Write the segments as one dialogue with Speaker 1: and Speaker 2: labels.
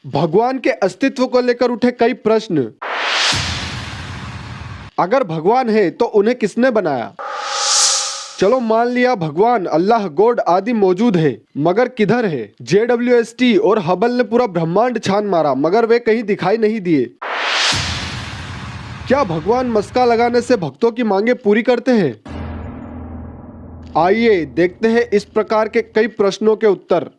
Speaker 1: भगवान के अस्तित्व को लेकर उठे कई प्रश्न। अगर भगवान है तो उन्हें किसने बनाया? चलो मान लिया भगवान अल्लाह गॉड आदि मौजूद है, मगर किधर है? JWST और हबल ने पूरा ब्रह्मांड छान मारा मगर वे कहीं दिखाई नहीं दिए। क्या भगवान मस्का लगाने से भक्तों की मांगे पूरी करते हैं? आइए देखते हैं इस प्रकार के कई प्रश्नों के उत्तर।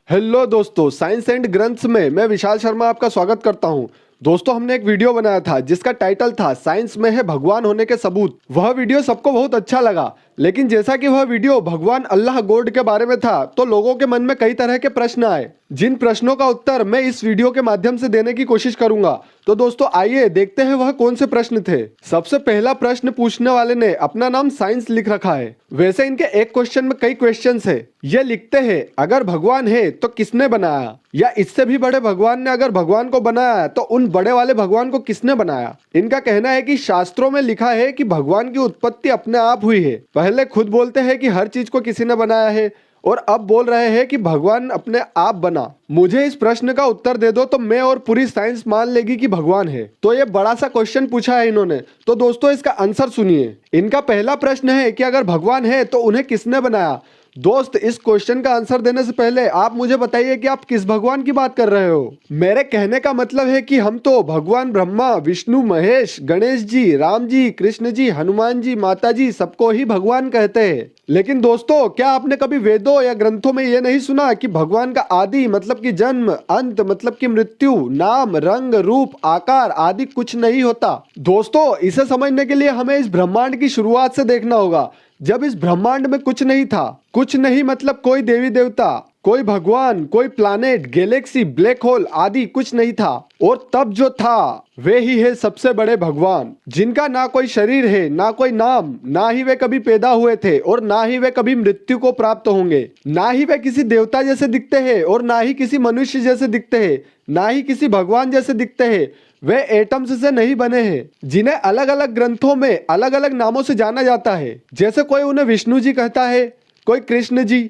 Speaker 1: हेलो दोस्तों, साइंस एंड ग्रंथ्स में मैं विशाल शर्मा आपका स्वागत करता हूं। दोस्तों, हमने एक वीडियो बनाया था जिसका टाइटल था साइंस में है भगवान होने के सबूत। वह वीडियो सबको बहुत अच्छा लगा, लेकिन जैसा कि वह वीडियो भगवान अल्लाह गॉड के बारे में था तो लोगों के मन में कई तरह के प्रश्न आए, जिन प्रश्नों का उत्तर मैं इस वीडियो के माध्यम से देने की कोशिश करूंगा। तो दोस्तों आइए देखते हैं वह कौन से प्रश्न थे। सबसे पहला प्रश्न पूछने वाले ने अपना नाम साइंस लिख रखा है। वैसे इनके एक क्वेश्चन में कई क्वेश्चंस है। ये लिखते हैं अगर भगवान है तो किसने बनाया, या इससे भी बड़े भगवान ने अगर भगवान को बनाया तो उन बड़े वाले भगवान को किसने बनाया। इनका कहना है कि शास्त्रों में लिखा है कि भगवान की उत्पत्ति अपने आप हुई है। पहले खुद बोलते हैं कि हर चीज को किसी ने बनाया है और अब बोल रहे हैं कि भगवान अपने आप बना। मुझे इस प्रश्न का उत्तर दे दो तो मैं और पूरी साइंस मान लेगी कि भगवान है। तो ये बड़ा सा क्वेश्चन पूछा है इन्होंने, तो दोस्तों इसका आंसर सुनिए। इनका पहला प्रश्न है कि अगर भगवान है तो उन्हें किसने बनाया। दोस्त, इस क्वेश्चन का आंसर देने से पहले आप मुझे बताइए कि आप किस भगवान की बात कर रहे हो। मेरे कहने का मतलब है कि हम तो भगवान ब्रह्मा, विष्णु, महेश, गणेश जी, राम जी, कृष्ण जी, हनुमान जी, माता जी सबको ही भगवान कहते हैं। लेकिन दोस्तों, क्या आपने कभी वेदों या ग्रंथों में यह नहीं सुना कि भगवान का आदि मतलब कि जन्म, अंत मतलब कि मृत्यु, नाम, रंग, रूप, आकार आदि कुछ नहीं होता। दोस्तों, इसे समझने के लिए हमें इस ब्रह्मांड की शुरुआत से देखना होगा। जब इस ब्रह्मांड में कुछ नहीं था, कुछ नहीं मतलब कोई देवी देवता, कोई भगवान, कोई प्लैनेट, गैलेक्सी, ब्लैक होल आदि कुछ नहीं था। और तब जो था वे ही है सबसे बड़े भगवान, जिनका ना कोई शरीर है, ना कोई नाम, ना ही वे कभी पैदा हुए थे और ना ही वे कभी मृत्यु को प्राप्त होंगे। ना ही वे किसी देवता जैसे दिखते हैं और ना ही किसी मनुष्य जैसे दिखते हैं, ना ही किसी भगवान जैसे दिखते हैं। वे एटम्स से नहीं बने हैं, जिन्हें अलग अलग ग्रंथों में अलग अलग नामों से जाना जाता है। जैसे कोई उन्हें विष्णु जी कहता है, कोई कृष्ण जी,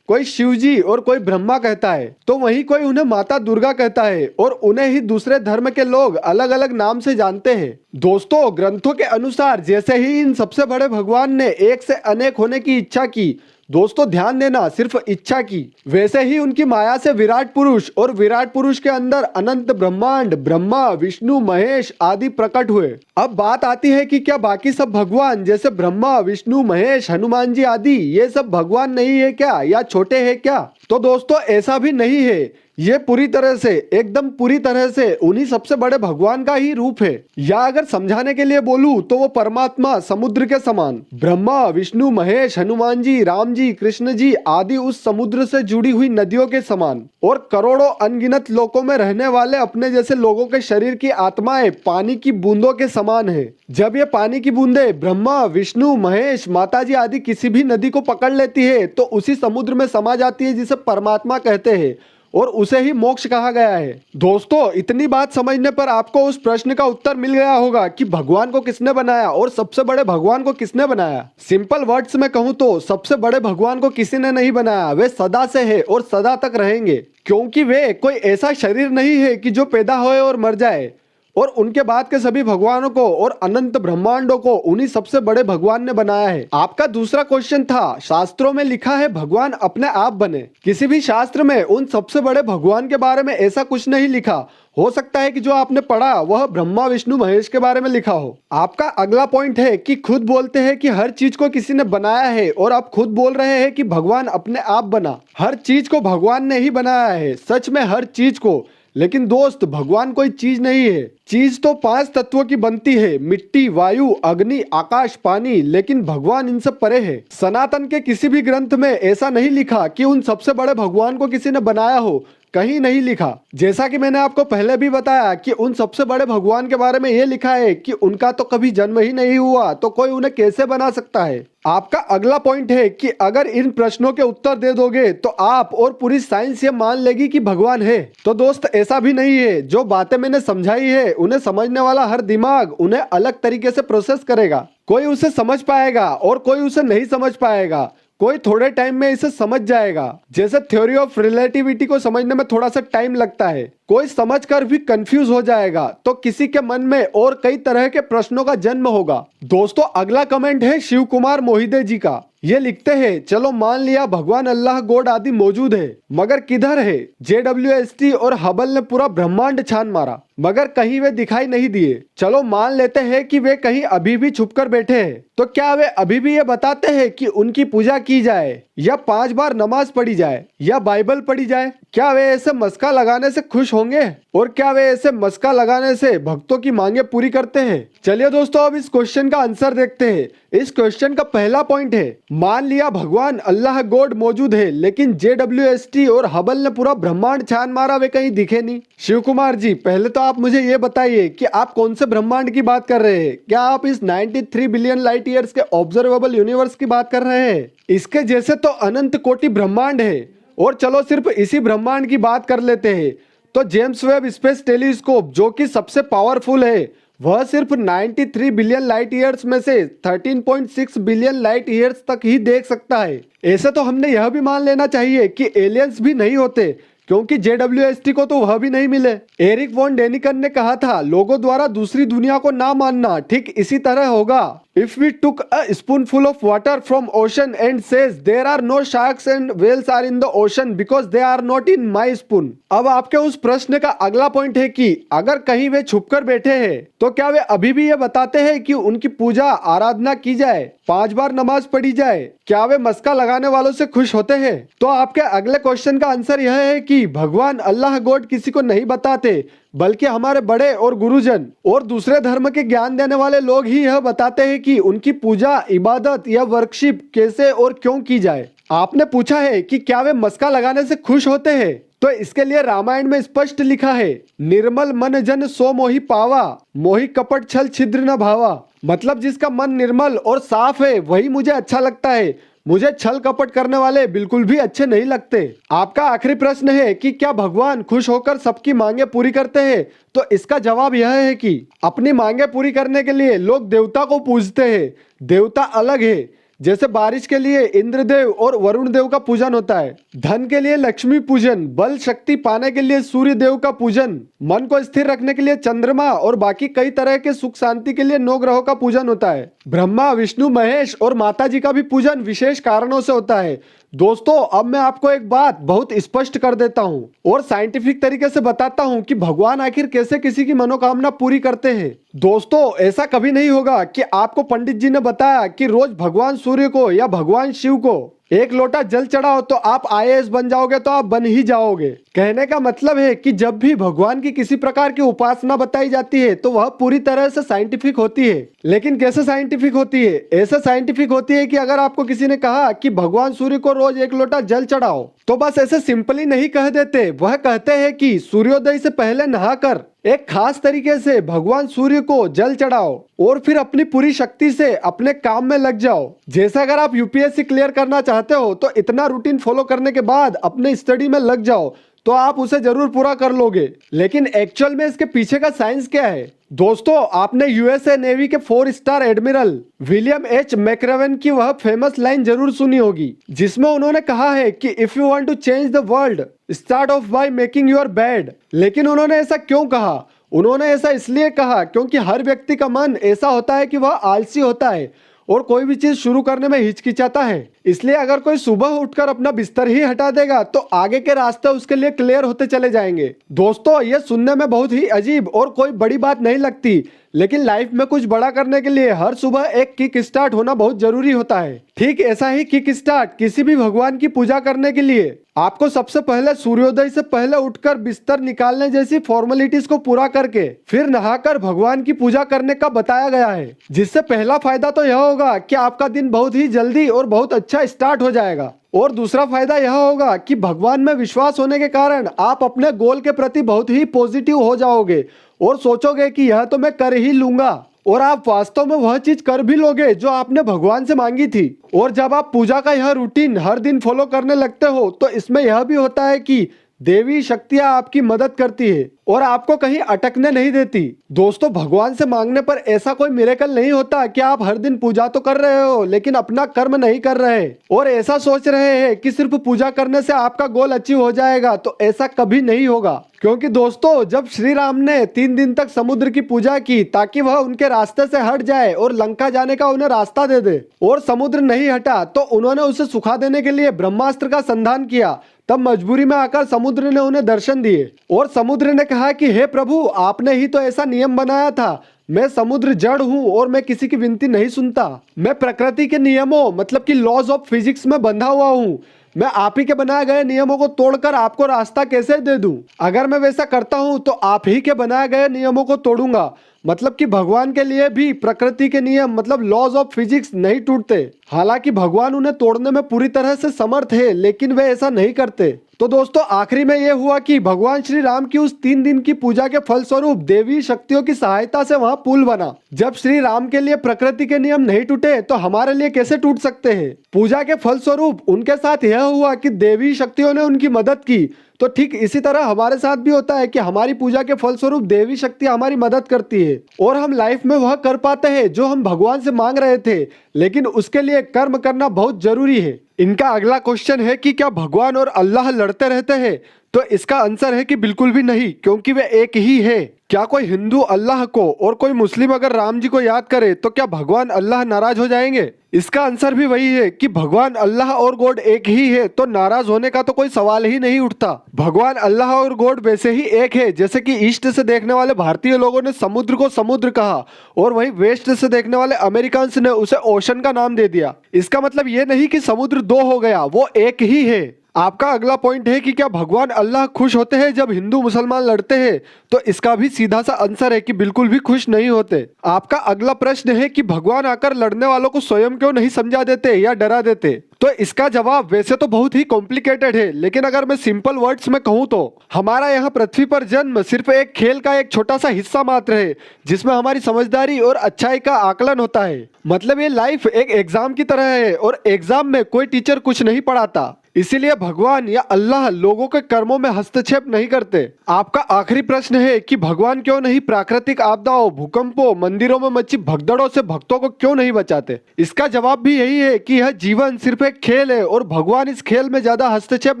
Speaker 1: कोई शिव जी और कोई ब्रह्मा कहता है, तो वहीं कोई उन्हें माता दुर्गा कहता है और उन्हें ही दूसरे धर्म के लोग अलग अलग नाम से जानते हैं। दोस्तों, ग्रंथों के अनुसार जैसे ही इन सबसे बड़े भगवान ने एक से अनेक होने की इच्छा की, दोस्तों ध्यान देना, सिर्फ इच्छा की, वैसे ही उनकी माया से विराट पुरुष और विराट पुरुष के अंदर अनंत ब्रह्मांड, ब्रह्मा, विष्णु, महेश आदि प्रकट हुए। अब बात आती है कि क्या बाकी सब भगवान जैसे ब्रह्मा, विष्णु, महेश, हनुमान जी आदि ये सब भगवान नहीं है क्या, या छोटे हैं क्या? तो दोस्तों ऐसा भी नहीं है। ये पूरी तरह से, एकदम पूरी तरह से उन्हीं सबसे बड़े भगवान का ही रूप है। या अगर समझाने के लिए बोलूं तो वो परमात्मा समुद्र के समान, ब्रह्मा, विष्णु, महेश, हनुमान जी, राम जी, कृष्ण जी आदि उस समुद्र से जुड़ी हुई नदियों के समान, और करोड़ों अनगिनत लोकों में रहने वाले अपने जैसे लोगों के शरीर की आत्माएं पानी की बूंदों के समान है। जब ये पानी की बूंदे ब्रह्मा, विष्णु, महेश, माताजी आदि किसी भी नदी को पकड़ लेती है तो उसी समुद्र में समा जाती है, जिसे परमात्मा कहते हैं, और उसे ही मोक्ष कहा गया है। दोस्तों, इतनी बात समझने पर आपको उस प्रश्न का उत्तर मिल गया होगा कि भगवान को किसने बनाया और सबसे बड़े भगवान को किसने बनाया। सिंपल वर्ड्स में कहूँ तो सबसे बड़े भगवान को किसी ने नहीं बनाया। वे सदा से है और सदा तक रहेंगे, क्योंकि वे कोई ऐसा शरीर नहीं है कि जो पैदा होए और मर जाए। और उनके बाद के सभी भगवानों को और अनंत ब्रह्मांडों को उन्हीं सबसे बड़े भगवान ने बनाया है। आपका दूसरा क्वेश्चन था, शास्त्रों में लिखा है भगवान अपने आप बने। किसी भी शास्त्र में उन सबसे बड़े भगवान के बारे में ऐसा कुछ नहीं लिखा। हो सकता है कि जो आपने पढ़ा वह ब्रह्मा, विष्णु, महेश के बारे में लिखा हो। आपका अगला पॉइंट है कि खुद बोलते हैं कि हर चीज को किसी ने बनाया है, और आप खुद बोल रहे हैं कि भगवान अपने आप बना। हर चीज को भगवान ने ही बनाया है, सच में हर चीज को। लेकिन दोस्त, भगवान कोई चीज नहीं है। चीज तो 5 तत्वों की बनती है, मिट्टी, वायु, अग्नि, आकाश, पानी, लेकिन भगवान इनसे परे है। सनातन के किसी भी ग्रंथ में ऐसा नहीं लिखा कि उन सबसे बड़े भगवान को किसी ने बनाया हो, कहीं नहीं लिखा। जैसा कि मैंने आपको पहले भी बताया कि उन सबसे बड़े भगवान के बारे में यह लिखा है कि उनका तो कभी जन्म ही नहीं हुआ, तो कोई उन्हें कैसे बना सकता है। आपका अगला पॉइंट है कि अगर इन प्रश्नों के उत्तर दे दोगे तो आप और पूरी साइंस ये मान लेगी कि भगवान है। तो दोस्त, ऐसा भी नहीं है। जो बातें मैंने समझाई है उन्हें समझने वाला हर दिमाग उन्हें अलग तरीके से प्रोसेस करेगा। कोई उसे समझ पाएगा और कोई उसे नहीं समझ पाएगा। कोई थोड़े टाइम में इसे समझ जाएगा। जैसे थ्योरी ऑफ रिलेटिविटी को समझने में थोड़ा सा टाइम लगता है, कोई समझकर भी कंफ्यूज हो जाएगा तो किसी के मन में और कई तरह के प्रश्नों का जन्म होगा। दोस्तों अगला कमेंट है शिव कुमार मोहिदे जी का। ये लिखते हैं, चलो मान लिया भगवान अल्लाह गॉड आदि मौजूद है, मगर किधर है? JWST और हबल ने पूरा ब्रह्मांड छान मारा मगर कहीं वे दिखाई नहीं दिए। चलो मान लेते हैं कि वे कहीं अभी भी छुपकर बैठे हैं, तो क्या वे अभी भी ये बताते हैं कि उनकी पूजा की जाए या 5 बार नमाज पढ़ी जाए या बाइबल पढ़ी जाए? क्या वे ऐसे मस्का लगाने से खुश होंगे? और क्या वे ऐसे मस्का लगाने से भक्तों की मांगे पूरी करते हैं? चलिए दोस्तों अब इस क्वेश्चन का आंसर देखते हैं। इस क्वेश्चन का पहला पॉइंट है, मान लिया भगवान अल्लाह गॉड मौजूद है लेकिन JWST और हबल ने पूरा ब्रह्मांड छान मारा, वे कहीं दिखे नहीं। शिव कुमार जी पहले तो आप मुझे ये बताइए कि आप कौन से ब्रह्मांड की बात कर रहे हैं? क्या आप इस 93 बिलियन लाइट ईयर्स के ऑब्जर्वेबल यूनिवर्स की बात कर रहे हैं? इसके जैसे तो अनंत कोटि ब्रह्मांड है। और चलो सिर्फ इसी ब्रह्मांड की बात कर लेते हैं तो जेम्स वेब स्पेस टेलीस्कोप जो कि सबसे पावरफुल है, वह सिर्फ 93 बिलियन लाइट ईयर्स में से 13.6 बिलियन लाइट ईयर्स तक ही देख सकता है। ऐसे तो हमने यह भी मान लेना चाहिए कि एलियंस भी नहीं होते, क्योंकि JWST को तो वह भी नहीं मिले। एरिक वॉन डेनिकन ने कहा था, लोगों द्वारा दूसरी दुनिया को ना मानना ठीक इसी तरह होगा। If we took a spoonful of water from ocean and says there are no sharks and whales are in the ocean because they are not in my spoon। अब आपके उस प्रश्न का अगला पॉइंट है कि अगर कहीं वे छुपकर बैठे हैं तो क्या वे अभी भी ये बताते हैं कि उनकी पूजा आराधना की जाए, 5 बार नमाज पढ़ी जाए? क्या वे मस्का लगाने वालों से खुश होते हैं? तो आपके अगले क्वेश्चन का आंसर यह है कि भगवान अल्लाह गॉड किसी को नहीं बताते, बल्कि हमारे बड़े और गुरुजन और दूसरे धर्म के ज्ञान देने वाले लोग ही यह बताते हैं कि उनकी पूजा, इबादत या वर्कशिप कैसे और क्यों की जाए। आपने पूछा है कि क्या वे मस्का लगाने से खुश होते हैं, तो इसके लिए रामायण में स्पष्ट लिखा है, निर्मल मन जन सो मोहि पावा, मोहि कपट छल छिद्र न भावा। मतलब जिसका मन निर्मल और साफ है वही मुझे अच्छा लगता है, मुझे छल कपट करने वाले बिल्कुल भी अच्छे नहीं लगते। आपका आखिरी प्रश्न है कि क्या भगवान खुश होकर सबकी मांगे पूरी करते हैं? तो इसका जवाब यह है कि अपनी मांगे पूरी करने के लिए लोग देवता को पूजते हैं। देवता अलग है, जैसे बारिश के लिए इंद्रदेव और वरुण देव का पूजन होता है, धन के लिए लक्ष्मी पूजन, बल शक्ति पाने के लिए सूर्य देव का पूजन, मन को स्थिर रखने के लिए चंद्रमा और बाकी कई तरह के सुख शांति के लिए 9 ग्रहों का पूजन होता है। ब्रह्मा, विष्णु, महेश और माता जी का भी पूजन विशेष कारणों से होता है। दोस्तों अब मैं आपको एक बात बहुत स्पष्ट कर देता हूं और साइंटिफिक तरीके से बताता हूं कि भगवान आखिर कैसे किसी की मनोकामना पूरी करते हैं। दोस्तों ऐसा कभी नहीं होगा कि आपको पंडित जी ने बताया कि रोज भगवान सूर्य को या भगवान शिव को 1 लोटा जल चढ़ाओ तो आप IAS बन जाओगे, तो आप बन ही जाओगे। कहने का मतलब है कि जब भी भगवान की किसी प्रकार की उपासना बताई जाती है तो वह पूरी तरह से साइंटिफिक होती है। लेकिन कैसे साइंटिफिक होती है? ऐसे साइंटिफिक होती है कि अगर आपको किसी ने कहा कि भगवान सूर्य को रोज 1 लोटा जल चढ़ाओ, तो बस ऐसे सिंपली नहीं कह देते, वह कहते हैं कि सूर्योदय से पहले नहाकर एक खास तरीके से भगवान सूर्य को जल चढ़ाओ और फिर अपनी पूरी शक्ति से अपने काम में लग जाओ। जैसे अगर आप UPSC क्लियर करना चाहते हो तो इतना रूटीन फॉलो करने के बाद अपने स्टडी में लग जाओ तो आप उसे जरूर पूरा कर लोगे। लेकिन एक्चुअल में इसके पीछे का साइंस क्या है? दोस्तों आपने USA नेवी के 4 star admiral William H McRaven की वह फेमस लाइन जरूर सुनी होगी, जिसमें उन्होंने कहा है कि if you want to change the world start off by making your bed. लेकिन उन्होंने ऐसा क्यों कहा? उन्होंने ऐसा इसलिए कहा क्योंकि हर व्यक्ति का मन ऐसा होता है कि वह आलसी होता है और कोई भी चीज शुरू करने में हिचकिचाता है। इसलिए अगर कोई सुबह उठकर अपना बिस्तर ही हटा देगा तो आगे के रास्ते उसके लिए क्लियर होते चले जाएंगे। दोस्तों ये सुनने में बहुत ही अजीब और कोई बड़ी बात नहीं लगती, लेकिन लाइफ में कुछ बड़ा करने के लिए हर सुबह एक किक स्टार्ट होना बहुत जरूरी होता है। ठीक ऐसा ही किक स्टार्ट किसी भी भगवान की पूजा करने के लिए आपको सबसे पहले सूर्योदय से पहले उठकर बिस्तर निकालने जैसी फॉर्मेलिटीज को पूरा करके फिर नहाकर भगवान की पूजा करने का बताया गया है। जिससे पहला फायदा तो यह होगा कि आपका दिन बहुत ही जल्दी और बहुत अच्छा स्टार्ट हो जाएगा, और दूसरा फायदा यह होगा कि भगवान में विश्वास होने के कारण आप अपने गोल के प्रति बहुत ही पॉजिटिव हो जाओगे और सोचोगे कि यह तो मैं कर ही लूंगा, और आप वास्तव में वह चीज कर भी लोगे जो आपने भगवान से मांगी थी। और जब आप पूजा का यह रूटीन हर दिन फॉलो करने लगते हो तो इसमें यह भी होता है कि देवी शक्तियां आपकी मदद करती है और आपको कहीं अटकने नहीं देती। दोस्तों, भगवान से मांगने पर ऐसा कोई मिरेकल नहीं होता कि आप हर दिन पूजा तो कर रहे हो लेकिन अपना कर्म नहीं कर रहे और ऐसा सोच रहे हैं कि सिर्फ पूजा करने से आपका गोल अचीव हो जाएगा, तो ऐसा कभी नहीं होगा। क्योंकि दोस्तों, जब श्री राम ने 3 दिन तक समुद्र की पूजा की ताकि वह उनके रास्ते से हट जाए और लंका जाने का उन्हें रास्ता दे दे, और समुद्र नहीं हटा तो उन्होंने उसे सुखा देने के लिए ब्रह्मास्त्र का संधान किया। तब मजबूरी में आकर समुद्र ने उन्हें दर्शन दिए और समुद्र ने कहा कि हे प्रभु, आपने ही तो ऐसा नियम बनाया था। मैं समुद्र जड़ हूँ और मैं किसी की विनती नहीं सुनता। मैं प्रकृति के नियमों मतलब कि लॉज ऑफ फिजिक्स में बंधा हुआ हूँ। मैं आप ही के बनाए गए नियमों को तोड़कर आपको रास्ता कैसे दे दूं? अगर मैं वैसा करता हूं तो आप ही के बनाए गए नियमों को तोड़ूंगा। मतलब कि भगवान के लिए भी प्रकृति के नियम मतलब लॉज ऑफ फिजिक्स नहीं टूटते। हालांकि भगवान उन्हें तोड़ने में पूरी तरह से समर्थ है, लेकिन वे ऐसा नहीं करते। तो दोस्तों, आखिरी में यह हुआ कि भगवान श्री राम की उस 3 दिन की पूजा के फलस्वरूप देवी शक्तियों की सहायता से वहां पुल बना। जब श्री राम के लिए प्रकृति के नियम नहीं टूटे तो हमारे लिए कैसे टूट सकते हैं? पूजा के फलस्वरूप उनके साथ यह हुआ कि देवी शक्तियों ने उनकी मदद की। तो ठीक इसी तरह हमारे साथ भी होता है कि हमारी पूजा के फलस्वरूप देवी शक्ति हमारी मदद करती है और हम लाइफ में वह कर पाते हैं जो हम भगवान से मांग रहे थे, लेकिन उसके लिए कर्म करना बहुत जरूरी है। इनका अगला क्वेश्चन है कि क्या भगवान और अल्लाह लड़ते रहते हैं? तो इसका आंसर है कि बिल्कुल भी नहीं, क्योंकि वे एक ही है। क्या कोई हिंदू अल्लाह को और कोई मुस्लिम अगर राम जी को याद करे तो क्या भगवान अल्लाह नाराज हो जाएंगे? इसका आंसर भी वही है कि भगवान अल्लाह और गॉड एक ही है, तो नाराज होने का तो कोई सवाल ही नहीं उठता। भगवान अल्लाह और गॉड वैसे ही एक है जैसे कि ईस्ट से देखने वाले भारतीय लोगों ने समुद्र को समुद्र कहा और वही वेस्ट से देखने वाले अमेरिकन्स ने उसे ओशन का नाम दे दिया। इसका मतलब ये नहीं कि समुद्र 2 हो गया, वो एक ही है। आपका अगला पॉइंट है कि क्या भगवान अल्लाह खुश होते हैं जब हिंदू मुसलमान लड़ते हैं? तो इसका भी सीधा सा आंसर है कि बिल्कुल भी खुश नहीं होते। आपका अगला प्रश्न है कि भगवान आकर लड़ने वालों को स्वयं क्यों नहीं समझा देते या डरा देते? तो इसका जवाब वैसे तो बहुत ही कॉम्प्लिकेटेड है, लेकिन अगर मैं सिंपल वर्ड्स में कहूँ तो हमारा यहाँ पृथ्वी पर जन्म सिर्फ एक खेल का एक छोटा सा हिस्सा मात्र है जिसमें हमारी समझदारी और अच्छाई का आकलन होता है। मतलब ये लाइफ एक एग्जाम की तरह है और एग्जाम में कोई टीचर कुछ नहीं पढ़ाता। इसीलिए भगवान या अल्लाह लोगों के कर्मों में हस्तक्षेप नहीं करते। आपका आखिरी प्रश्न है कि भगवान क्यों नहीं प्राकृतिक आपदाओं, भूकंपों, मंदिरों में मची भगदड़ों से भक्तों को क्यों नहीं बचाते? इसका जवाब भी यही है कि यह जीवन सिर्फ एक खेल है और भगवान इस खेल में ज्यादा हस्तक्षेप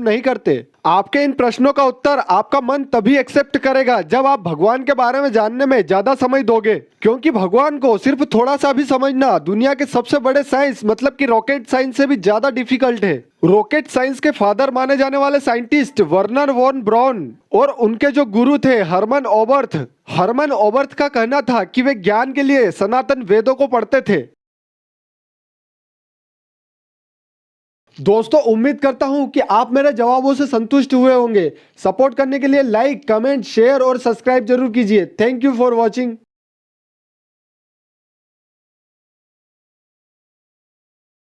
Speaker 1: नहीं करते। आपके इन प्रश्नों का उत्तर आपका मन तभी एक्सेप्ट करेगा जब आप भगवान के बारे में जानने में ज्यादा समय दोगे, क्योंकि भगवान को सिर्फ थोड़ा सा भी समझना दुनिया के सबसे बड़े साइंस मतलब कि रॉकेट साइंस से भी ज्यादा डिफिकल्ट है। रॉकेट साइंस के फादर माने जाने वाले साइंटिस्ट वर्नर वॉन ब्राउन और उनके जो गुरु थे हरमन ओबर्थ का कहना था कि वे ज्ञान के लिए सनातन वेदों को पढ़ते थे। दोस्तों, उम्मीद करता हूं कि आप मेरे जवाबों से संतुष्ट हुए होंगे। सपोर्ट करने के लिए लाइक, कमेंट, शेयर और सब्सक्राइब जरूर कीजिए। Thank you for watching.